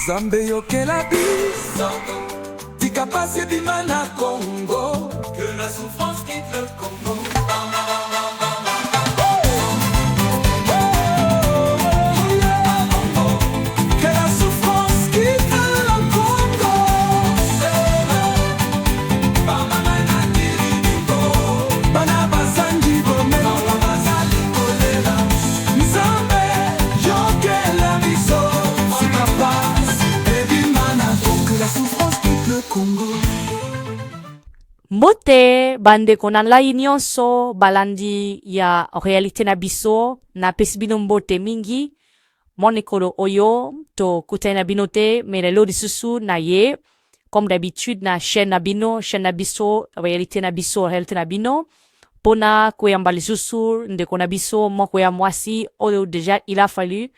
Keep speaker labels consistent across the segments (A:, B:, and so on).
A: Zambe yokela biso Dikapasi dimana Congo. Que la souffrance quitte le Congo. Que la souffrance quitte le Congo. Bana basanji bome bazali kolela. Nzambe yokela biso Dikapasi dimana Congo. Que la souffrance quitte le Congo.
B: Mbote bande konan la nyonso balandi ya realite na biso na pesi bino mbote mingi monikolo oyo to kutana bino te mais lelo lisusu na ye comme d'habitude na chaîne na biso realite na bino pona koyamba lisusu ndeko na biso moko ya mwasi oyo déjà il a fallu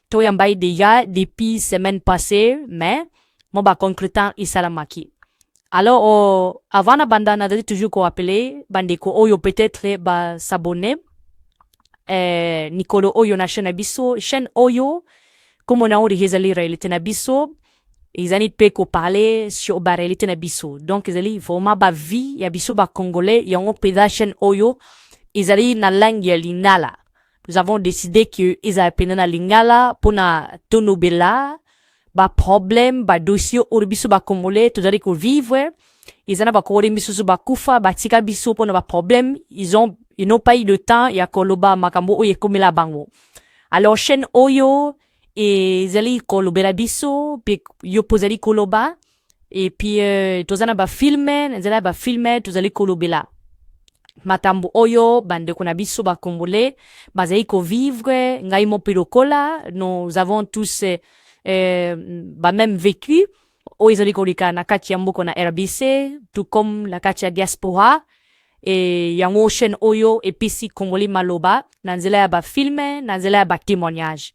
B: to yamba déjà depuis semaine passée mais mo ba concrétant isalamaki. Alors, avant la bande, on a toujours qu'on appelé, bandeko oyo peut-être ba s'abonner. Nicolo oyo na chaîne oyo, comme on a réalisé réalité na biso, ils ont pas qu'on parler sur ba réalité na biso. Donc ils ont vraiment ba vie ya biso ba congolais, y a un pédage chaîne oyo, ils ont na langue ya lingala. Nous avons décidé que ils ont peine na lingala pour na tonobela. Ba problème ba dossier oyo biso ba congolais tozali ko vivre ils en ba kore biso ba kufa ba tika biso pona ba problème ils n'ont pas eu le temps ya koloba makambo oyo ekomela bango. Alors chaîne oyo ezali kolobela biso pe yo pozali koloba et puis tozana ba filmer tozali kolobela matambo oyo bande kona biso ba congolais bazali ko vivre ngai mo pilokola. Nous avons tous ba même vécu o ezali kolika na kati ya mboka na RBC tout comme la kati ya diaspora et yango chaîne oyo episi congolais maloba na nzela ya ba filme na nzela ya ba témoignage.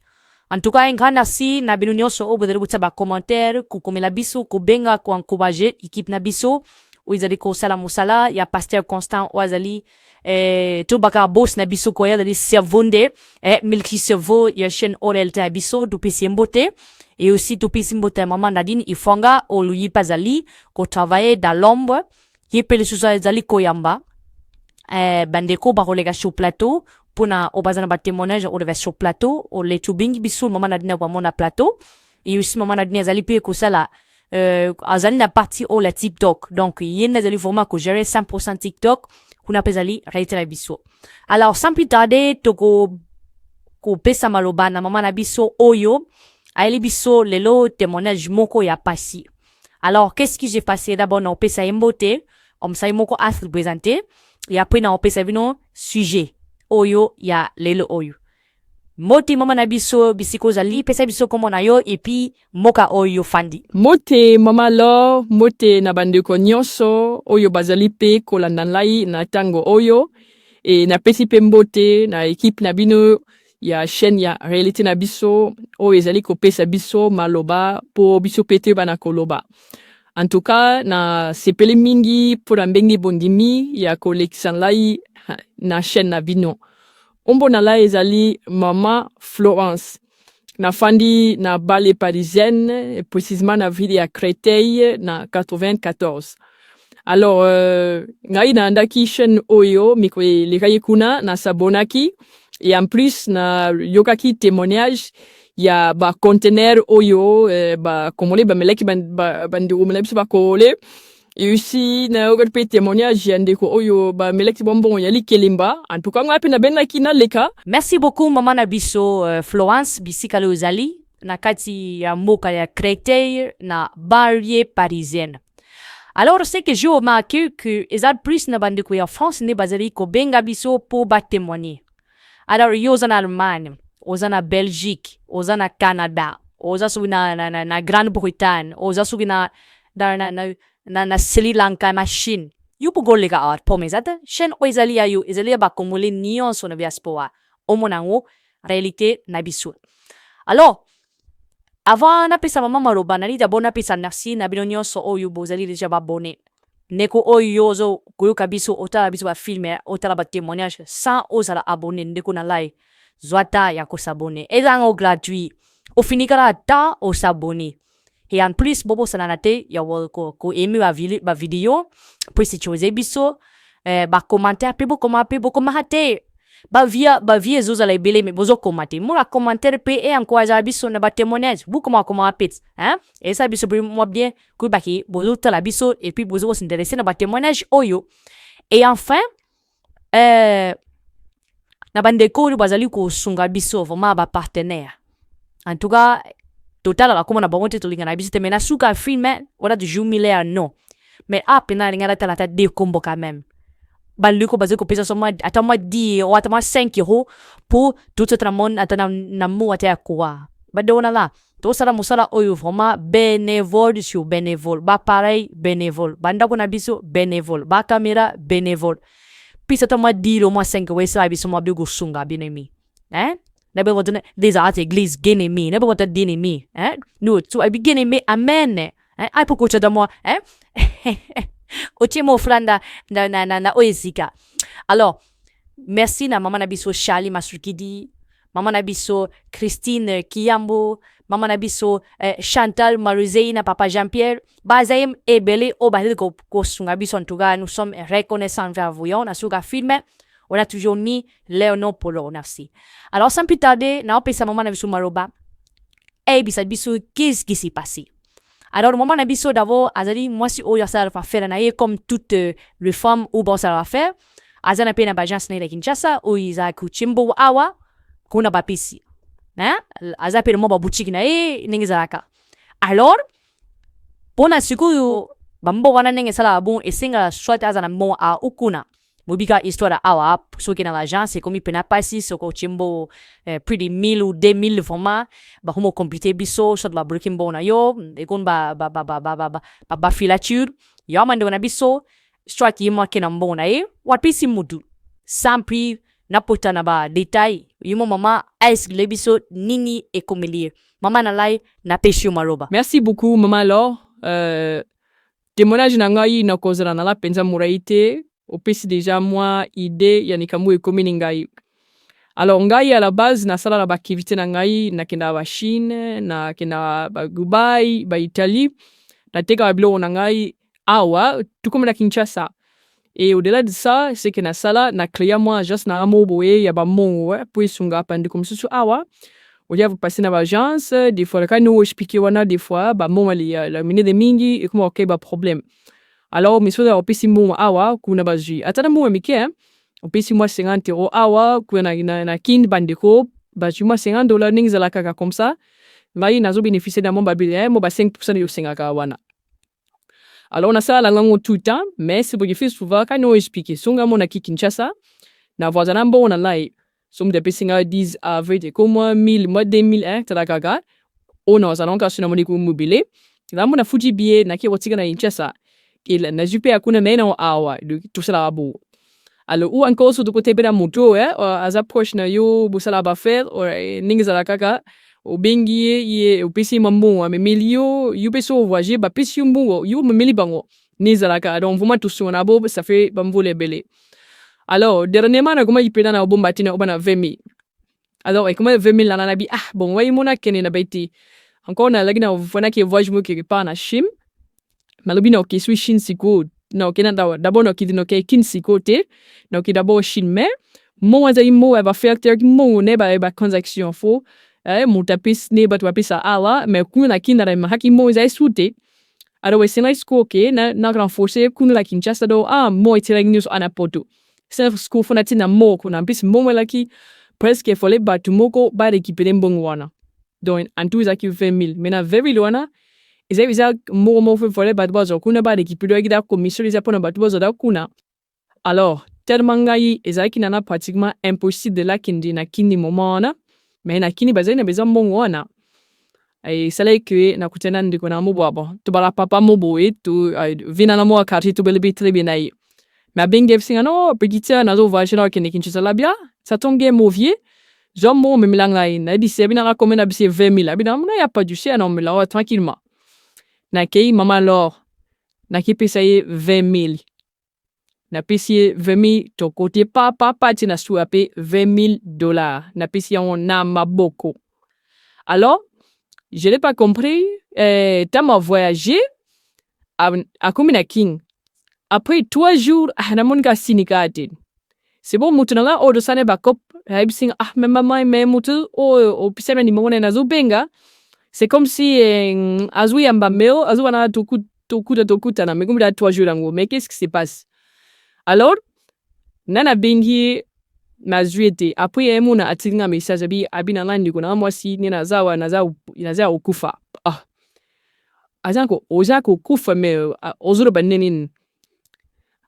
B: En tout cas un grand merci na bino nyonso o bodeli kutsa ba commentaire ku komela biso ko benga ko encourager équipe na biso o ezali ko sala musala ya pasteur Constant o azali to baka boss na biso ko ya dali servonde milki servo ya chaîne orelta biso to pisi mbote et aussi to pisi mbote maman Nadine Ifonga o lui pazali ko travailler dans l'ombre yepele susa zali koyamba bandeko ba kolega sur plateau pona obazana ba témoignage o devait sur plateau o le tubingi biso maman Nadine wa mona plateau et aussi maman Nadine zali pe ko sala azali na partie o la TikTok donc yenda zali vraiment ko gérer 100% TikTok kuna pezali réalité na biso. Alors sans plus tarder toko ko pesa maloba na mama na biso oyo aeli biso lelo témoignage moko ya pasi. Alors qu'est-ce que j'ai passé d'abord na pesa mbote om sai moko a présenter et après na pesa vino sujet oyo ya lelo oyo. Moti mama na biso bisiko zali pesa biso komo na yo et puis moka oyo fandi.
C: Mote mama lo mote na bandeko nyonso oyo bazali pe kolanda nlai na tango oyo e na pesi pe mbote na équipe na bino ya chaîne ya réalité na biso oyo ezali kopesa biso maloba po biso pete bana koloba. En tout cas na sepele mingi pour mbengi bondimi ya kolekisa nlai na chaîne na bino. Ombo na la ezali Mama Florence. Na fandi na bale parisienne, précisément na ville ya Créteil na 94. Alors, ngai na andaki chaîne oyo, mikwe lekaye kuna na sabonaki. Et en plus, na yokaki témoignage ya ba conteneur oyo, ba komole ba meleki bandi umelebiso ba kole. Et aussi, na yoga témoignage yandeko oyo ba meleki bonbon yali kelimba. En tout cas, ngapi na ben na leka.
B: Merci beaucoup maman na biso Florence bisikale ozali na kati ya mboka ya Créteil na banlieue parisienne. Alors c'est que j'ai remarqué que ezal plus na bandeko ya France ne bazali ko benga biso po ba témoigner. Alors yo zana Allemagne, ozana Belgique, ozana Canada, oza na Grande-Bretagne, oza na Sri Lanka na Chine. You pugo lega art pomezata shen oizali ya yu ezali ba komole nyonso na diaspora omonango réalité na biso. Alors avant na pesa mama maroba na lida bona pesa merci na bino nyonso oyo bozali deja ba abonné. Neko oyo zo koyoka biso otala biso ba filmer otala ba témoignage sans osala abonné ndeko na like zwata ya ko s'abonner. Ezango gratuit. Ofinikala ta o s'abonner. Et en plus, bobo sananate, ya wal ko emi ba video, puis si chose biso, ba commentaire, pe bo komahate. Ba via zoza la ibele me bozo komate. Mura commentaire pe encourager biso na ba témoignage. Bu comment apet, hein? Et ça biso moi bien, ku baki bozo tala biso et puis bozo s'intéresser na ba témoignage oyo. Et enfin, na bande ko bazali ko sunga biso vraiment ba partenaire. En tout cas, total la comme na bangote to lingana biso te mena suka filme, wala du jumilaire non. Mais pena lingana tala ta de combo quand même. Baliko bazali ko pesa soma atama 10 ou atama 5 euros pour tout ce tramon atana namu atea kwa. Badona la. To sala musala oyo vraiment bénévole sur bénévole. Ba pareil bénévole. Banda ko na biso bénévole. Ba caméra bénévole. Puis atama 10 au moins 5 euros ça biso mo abdo sunga binemi. Hein? Nabe wotane des art église genemi. Nabe wotane dinemi. Hein? No, so I begin me amen. Hein? Ai poko cha damo, hein? Ochemo franda na oezika. Alors, merci na maman nabiso Charlie Masukidi, maman nabiso Christine Kiyambo, maman nabiso Chantal Maruzeina, papa Jean-Pierre, bazaim ebele o bahil ko sunga biso en tout cas, nous sommes reconnaissants envers vous. On a suga filmé, on a toujours mis Léonard Polo nafsi. Alors sans plus tarder, na opesa maman nabiso Maroba. Bisa biso qu'est-ce qui s'est passé? Alors, maman na biso d'abord, azali moi si oya ça va faire na comme toute les femmes ou bon ça va faire. Azana pe na bajans na Kinshasa ou iza kuchimbo awa kuna bapisi. Hein? Aza pe mo ba boutique na ningi zaraka. Alors, pona siku bambo wana ningi sala bon esinga soit azana mo a ukuna. Mubika histoire awa so kina l'agence comme pena pasi so ko chimbo plus de 1000 ou 2000 vraiment ba homo computer biso so ba breaking bona yo e kon ba filature yo mande na biso soit yimo kina mbona wat pisi mudu sampri napota na ba detail yimo mama ice le biso nini e komelir mama na lai na peshu maroba.
C: Merci beaucoup maman Laure. Témoignage na ngai na kozala na la penza muraite. Opesi déjà moi idée ya nikamu ekomini ngai. Alors ngai à la base na sala la ba activité na ngai na kenda ba Chine, na kenda ba Dubai, ba Italie, na teka bilo na ngai awa tukomo na Kinshasa. Et au-delà de ça, c'est que na sala na créa moi juste na amo boye ya ba mongo puis sunga pande comme susu awa. Au lieu de passer na agence, des fois quand nous expliquer wana des fois ba mon la minute de mingi et comment ok ba problème. Alors, mes soeurs, opesi mo awa kuna baji. Atana mo mike, opesi mo 50 euros awa kuna na kin bandeko, baji mo $50 ning zala kaka comme ça. Vai nazo bénéficier d'un mon babile, mo ba 5% yo singaka wana. Alors, on a ça la langue tout le temps, mais c'est pour que souvent quand nous expliquer songa mo na Kinshasa, na voisana mbo na lai. Somme de pesinga 10 à 20 comme 1000, moi 2000 tada kaka. On a ça donc sur mon mobile. Là mo na fuji billet na ki wotiga na Kinshasa. Et na jupe akuna mena awa tout ça là bon. Alors ou encore sur de côté bena moto as approche na yo busala ba faire ninga la kaka o bengi ye o pesi mambo me melio you peso voyager ba pesi mbo you me meli bango niza la kaka donc vraiment tout sur na bo ça fait bambo les belé. Alors dernièrement na comment il peda na bomba tina obana 20 000. Alors et comment 20 000 la na bi bon ouais mona kene na baiti. Encore na lagina vona ki voyage mo quelque part na Chine. Malobi na oke sui Chine siko na oke na d'abord na oke dino ke kin siko te na oke d'abord Chine mais mo aza mo va faire ter mo ne ba transaction fo mo tapis ne ba tapis ala mais kuna na kin na haki mo za sute alors we sena siko ke na renforcer kuna la Kinshasa do mo itela news ana poto c'est siko fona tina mo kuna bis mo laki presque fole ba tumoko ba récupérer mbongwana donc en tout ça qui 20 000 mais na very loana. Isa bisa mo fole bat bozo kuna ba de kipido gida commission isa pona bat bozo da kuna. Alors, tellement ngai isa ki nana pratiquement impossible de la kindi na kini momona, mais na kini bazai na besoin mongona. Et ça là que na kutena ndiko na mo bobo. To bala papa mo boe to vina na mo akati to belebi très bien ai. Mais ben gef singa no petite na zo va chez kini kinchi sala bia, ça tombe movier. Jean mo me milangai na di se bina na comme na bisi 20 000 abina na ya pas du chien non me là tranquillement. Na kei maman Laure na ki pesaye 20 000 na pesaye 20 000 to côté papa tina suape $20 000 na pesaye on na maboko. Alors Je l'ai pas compris. T'as m'a voyagé à Kumina King. Après 3 jours, mon gars sinikate. C'est bon, mutunanga o dosane bakop. Sing mais maman mais mutu o pisema ni mongone na zubenga. C'est comme si azui amba meo, azui wana tokuta na megumida 3 jours ango. Mais qu'est-ce qui se passe? Alors, nana bengi na zuete. Après muna atinga message abina landi kuna mwasi ni naza okufa. Azanko ozako kufa me ozuro banenin.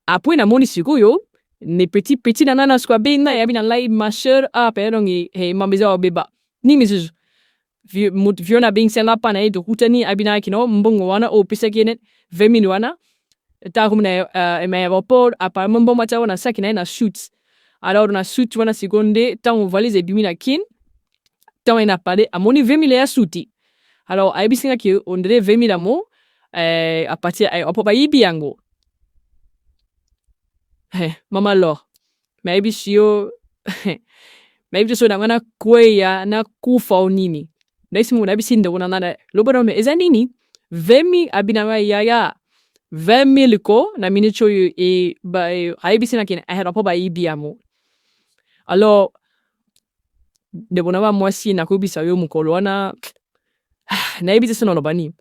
C: Après na moni sikuyo ne petit nana skwa bena yabina lai ma sœur perongi he mambeza beba. Ni misu viona bing sela pana e dokutani abina kino mbongo wana o pisakene 20 minutes wana. Daarom mijn aéroport, apparemment bon matin on a ça qui n'a shoot. Alors on a shoot wana seconde, tant on valise bimi na kin, tant on a parlé à mon 20 000 ya shooti. Alors ai bisinga ki on dirait 20 000 amo, à partir on pas y biango. Mama lo, mais bisio, mais bisio na wana kweya na kufa nini. Daisimu na bisinda wana na loboro me ezanini 20 000 abina ya 20 000 ko na minicho e ba haibisi na kin ahera po ba ibiamo. Alors de bonava mwasi na kubisa yo mukolo wana na ibisi sono bani.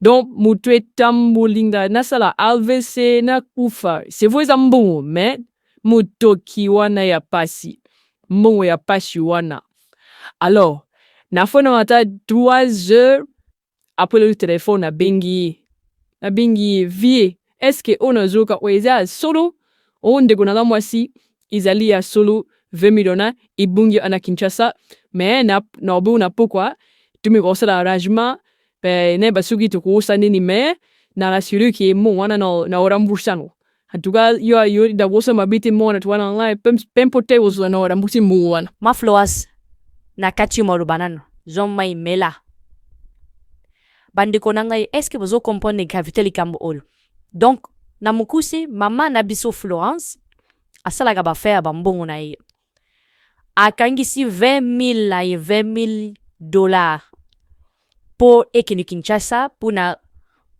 C: Donc mutwe tambulinga nasala alvese na kufa. C'est vous ambo mais mutoki wana ya pasi. Mo ya pasi wana. Alors na fona mata 3 heures après le téléphone na bengi vie est-ce que on a zoka oeza solo on de gona mwasi izali ya solo 20 millions ibungi ana Kinshasa mais na obu na pourquoi tu me gosse l'arrangement ne basugi to ko sanini mais na la suru ki mo wana na orambursano en tout cas yo da wosa mabiti mo na twana online pempote was na orambusi mo wana
B: ma floas na kati morubanano zomai mela bandiko nangai est-ce que vous comprenez gravité likambo olo donc na mukuse mama na biso Florence asala ga ba faire bambongo na ye akangisi 20 000 la 20 000 $ pour ekini Kinshasa pour na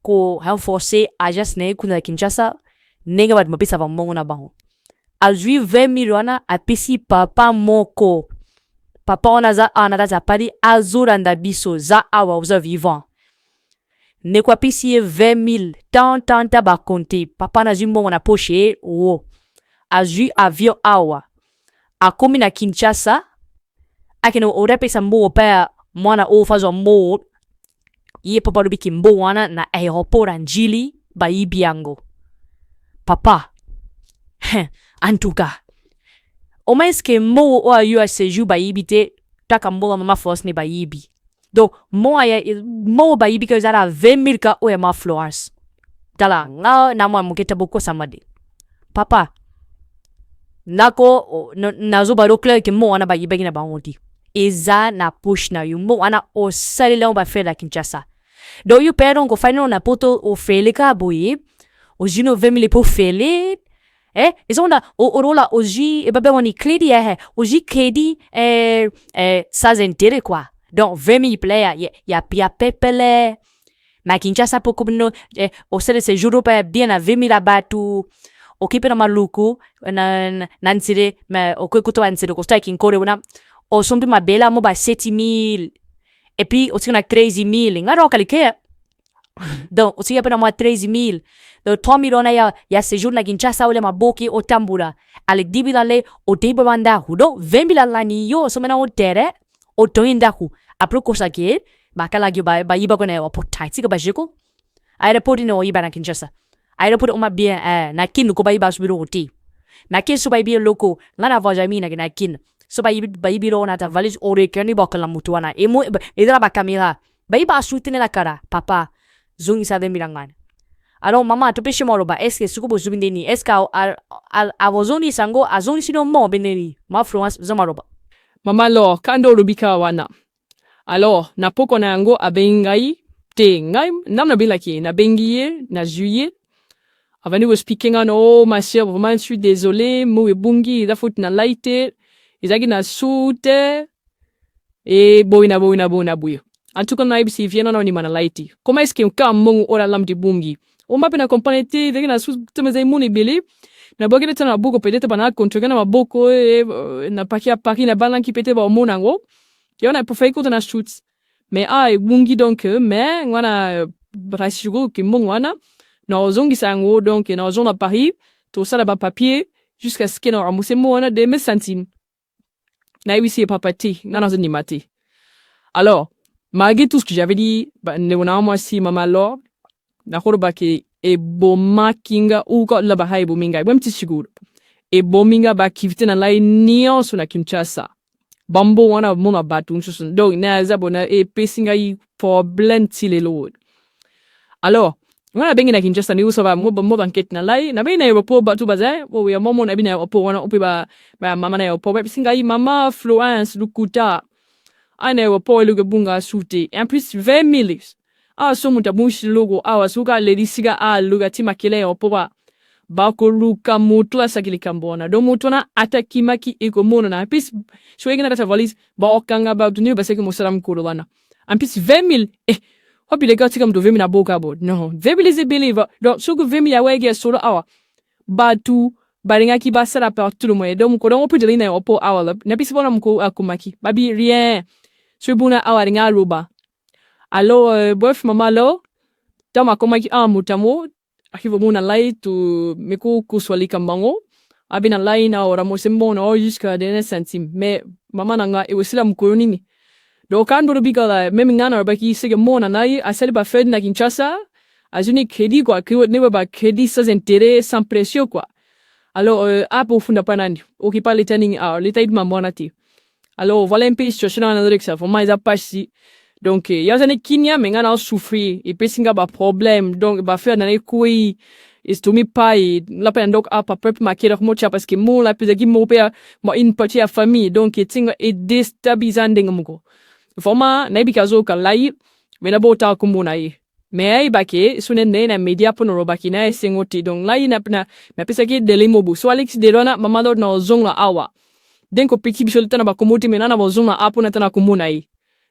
B: ko renforcer agence na kuna Kinshasa nega bad mapisa bambongo na bango azui 20 000 wana apesi papa moko papa onaza anadaza padi azuranda biso za awa uza vivant ne kwa pisi 20 000 tant ba compter papa na zimbo na poche o azui avion awa akomi na Kinshasa akino orepe sambo pa mwana o fazo mo ye papa rubiki mbo wana na aéroport anjili ba ibiango papa en tout cas au moins que mo o ayu a séjour ba ibite taka mbo mama force ne ba ibi. Donc, mo ba ibi que zara 20 000 ka o ma Florence. Dala nga na mo muketa boko samade. Papa. Nako nazo ba rokle ke mo ana ba ibi na ba onti. Eza na push na yu mo ana o sali la ba fe la Kinshasa. Do yu perdon ko final na poto o fele ka boye. O jino 20 000 po fele. Ils ont au rola oji et babe on y crédit oji crédit sans intérêt quoi. Donc 20 000 player ya pia pepele na Kinshasa po kubno o sele se juro pa bien na 20 000 abatu o kipe na maluku na nsire ma o kwekuto ansire ko sta kinkore una o sombi mabela mo ba 7 000 et puis o tsina 13 000 ngaro kalike. Donc o tsina pa na 13 000 le 3 millions ya séjour na Kinshasa ole maboki o tambura ale dibila le o tebe banda hudo 20 000 lani yo so mena o tere o toinda ku apro kosa ke makala gyo ba iba kone o potaiti ka bajiko aéroport no iba na Kinshasa aéroport o ma bien na kin ko ba iba subiro oti na kin so ba ibi loko ngana voja mina na kin so ba ibi ro na ta valise ore keni bakala mutuana emo idra ba kamera ba iba asutine la kara papa zungi sa de mirangan. Alors maman to peshe moroba est-ce que suko bozubindeni est-ce que a vozoni sango azoni sino mo beneni ma Florence zamaroba
C: mama lo kando rubika wana alors na poko na yango abengai te ngai namna bila ki na bengiye na juillet avant we speaking on oh ma sœur vraiment je suis désolé mo ebungi da foot na laite izaki na sute e boina buyo En tout cas, naibisi viena na ni mana laiti. Comment est-ce que ka mongo ora lam di bungi? O mape na kompanete de na sus temeze muni beli. Na bogele tana boko peut-être bana contrôler na maboko na pakia paki na balan ki pete ba monango. Yo na pour faire ko na shoots. Mais bungi donc mais ngwana brashigo ki mongo wana na ozongi sango donc na ozona Paris to ça là-bas papier jusqu'à ce que na ramuse mo wana de mes centimes. Naibisi papati na na zoni mati. Alors, malgré tout ce que j'avais dit, moi si maman lor, na horoba ke e boma kinga ou ko la bahai bominga, bom ti siguro. E bominga ba kivite na lai nion so na Kinshasa. Bambo wana mona batun so. Donc na zabona e pesinga yi problem ti le lord. Alors, wana bengi na Kinshasa ni usova mo banket na lai, na be na aeroport batu bazai, wo ya momo na bi na aeroport wana opi ba mama na aeroport, pesinga yi mama Florence Lukuta. Un aéroport le bunga shooté en plus 20 000 so muta bunshi logo wasuka le disiga luga tima kile aéroport ba ko luka mutla sakili kambona do mutona atakimaki iko mono na plus so egina data valise ba okanga ba tuni ba seke musalam kurulana en plus 20 000 hopi le gati kam do 20 000 na boka bod no 20 000 believe donc so ko 20 000 ya wege solo ba tu baringa ki ba sera par tout le monde donc ko don opi de lina aéroport na plus bona mko akumaki babi rien Subuna awaringa ruba. Alors, bref, maman lo, tama koma ki mutamo, akivo muna lai tu meko kuswali kambango, abina lai na ora mo sembono jusqu'à des centimes. Mais maman nanga e wasila mkolonini. Do kan do biga la memi ngana baki sege mona nai asali ba fed na Kinshasa, azuni kredi quoi, que ne ba kredi sans intérêt, sans pression quoi. Alors, apo funda panani, okipa le turning l'état de mamona ti. Alors, voilà un peu situation dans le ça vraiment ils a pas si. Donc, il y a des Kenya mais ngana souffrir et puis singa ba problème. Donc, ba faire dans les couilles et stomi pas et la peine donc pas peuple marquer leur mot parce que mon la plus qui mon père moi une partie à famille donc tinga est déstabilisant dengamugo. Vraiment, na bikazo ka lai mais na bota kumunai. Mais ai bake sunen na media pono robaki na singoti donc lai na pesa ki delimobu. So Alex de rona mamado na zongla awa. Den ko peki bisol tana ba komoti menana ba zona apo na tana komuna yi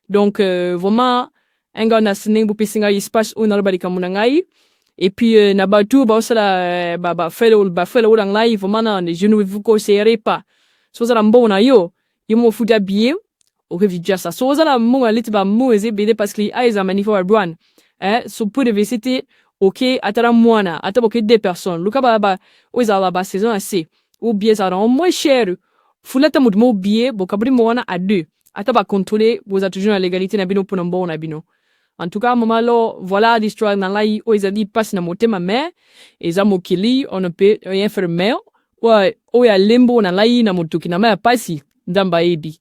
C: donc vraiment enga na sning bu pisinga espace una ba di kamuna ngai et puis na ba tu ba sala ba felo urang lai vraiment na je ne vous conseillerais pas so za mbo na yo mo futa bien au revija ça so za mo lit ba mo ezebede parce que aiza manifo abran so pour de OK atara mwana atabo que deux personnes luka ba oza ba saison assez ou bien ça rend moins cher Fulata mudmo billet, bo kabri moana à deux. Ataba contrôler, vous avez toujours la légalité na bino pour n'importe na bino. En tout cas, maman lo, voilà l'histoire dans la où ils ont dit passe na moté ma mère, et ça mokili, on ne peut rien faire mais, ouais, où ya limbo na la na motuki na mère passi, d'amba ebi.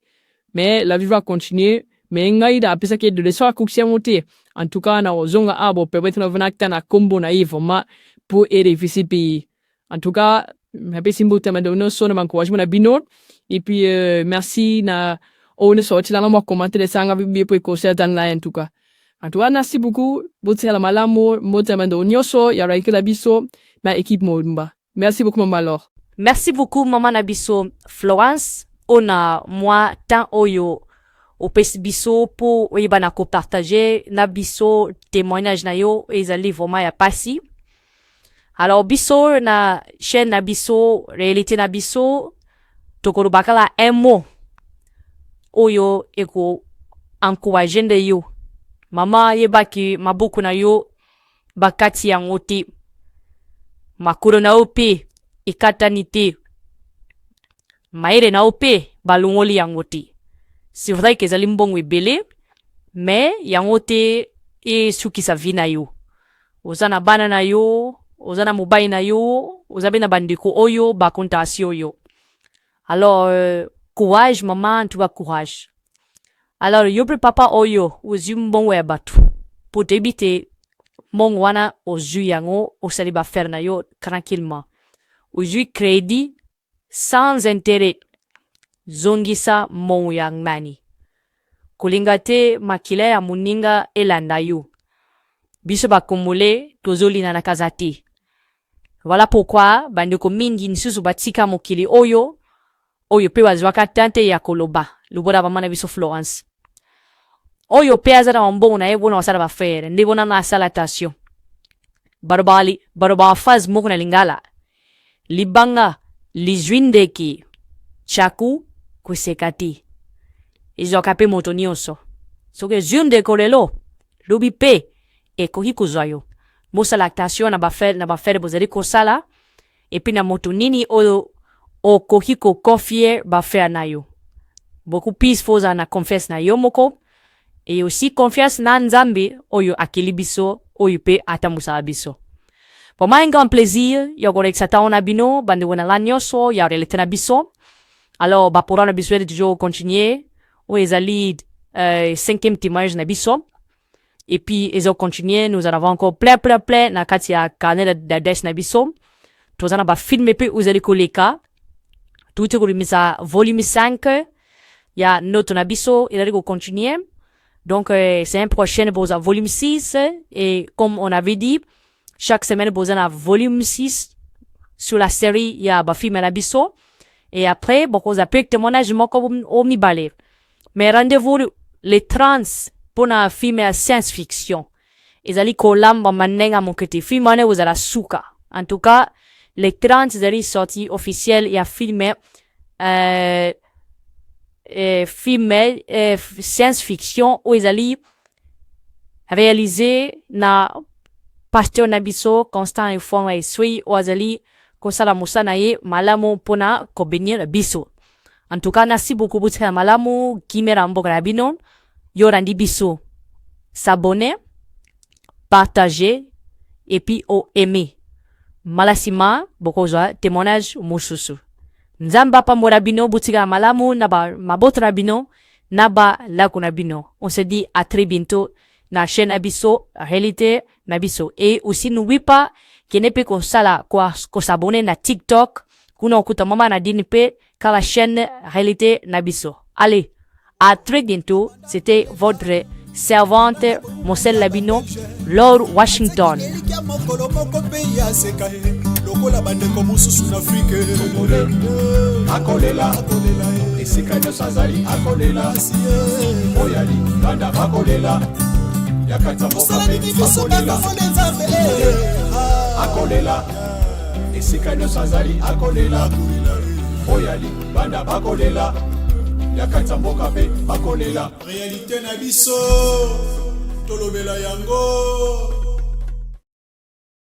C: Mais la vie va continuer, mais ngai da pesa que de l'histoire couksia moté. En tout cas, na ozonga abo, peut-être na venakta na combo na ma pour aider pays. En tout cas, Happy Simbo Tamadono, son de encouragement à Binot. Et puis, merci na on sorti là, moi commenter les sangs avec bien pour écouter dans la en tout cas. En tout cas, merci beaucoup. Botte la malamo, motamando nyoso, yara que la biso, ma équipe modumba. Merci beaucoup, maman alors.
B: Merci beaucoup, maman Nabiso. Florence, on a moi, tant oyo, au biso pour oibana ko partager, Nabiso, témoignage na yo, et les vraiment ya passi. Alors, biso na chaîne na biso, réalité na biso, tokoro bakala un mot. Oyo eko encouragende yo. Mama yebaki mabuku na yo bakati ya ngoti. Makuro na ope ikatanite. Maere na ope balungoli ya ngoti. C'est vrai que ezali mbongo ebele, mais yangote e suki sa vie na yo. Ozana bana na yo, ozana mobile na yo, ozabe na bandiko oyo, bakontasi oyo. Alors, courage, maman, tu vas courage. Alors, yobre papa oyo, ozu mbongo ya batu. Pour t'ébiter, mbongo wana ozu yango, osali ba faire na yo, tranquillement. Ozu crédit, sans intérêt. Zongisa mbongo yang mani. Kulingate makile ya muninga elanda yo. Biso bakomole, tozoli na nakazati. Voilà pourquoi, bandeko mingi nisusu batika mokili oyo, oyo pe wazwaka tante ya koloba. Luboda bamana biso Florence. oyo pe aza na mbona e bona wasala bafere ndi bona na salatation baroba faz moko na lingala libanga lizwindeki chaku kusekati izo kape moto nyonso soki zundeko lelo lubi pe ekoki kozwa yo mosala lactation na bafere bozali kosala epi na moto nini oyo okoki kokofie bafere na yo beaucoup plus foza na confiance na yo moko et aussi confiance na nzambe oyo akili biso oyo pe atamusala biso. Pour moi un grand plaisir yo korek sata na bino bande wona la nyonso ya relate na biso. Alors bapora na biso de toujours continuer o ezali 5e témoignage na biso. Et puis ils ont continué, nous en avons encore plein na kati ya carnet d'adresse na biso. Tozana ba filmer pe uzali koleka. Tout ko volume 5 ya notre nabiso il a continuer. Donc c'est un prochain boza volume 6 et comme on avait dit chaque semaine boza na volume 6 sur la série ya ba film nabiso et après beaucoup za pek témoignage moko omni balé. Mais rendez-vous les 30 pour na film ya science fiction. Ezali kolamba manenga mokete film ane uzala suka. En tout cas les 30 ezali sorti officiel ya film film science fiction où ils allaient réaliser na pasteur nabiso constant et fond et sui où ils allaient kosala musana ye malamu pona kobenir biso. En tout cas nasi beaucoup butka malamu kimera mboka rabino yorandi biso s'abonner partager et puis aimer malasima bokozwa témoignage mususu nzamba pa morabino butika malamu naba mabotra bino naba lakuna bino. On se dit à très bientôt na chaîne Abisso réalité nabiso et aussi n'oublie pas que ne peut ko s'abonner na TikTok kuna okuta mama na dini pe kala chaîne réalité nabiso. Allez, à très bientôt. C'était votre servante Moselle Labino, Lord Washington.
A: Lokola bandeko mosusu na Afrique akolela esika nyonso azali akolela oyali banda bakolela yakata mokape akolela esika nyonso azali akolela oyali banda bakolela yakata mokape bakolela réalité na biso tolobela yango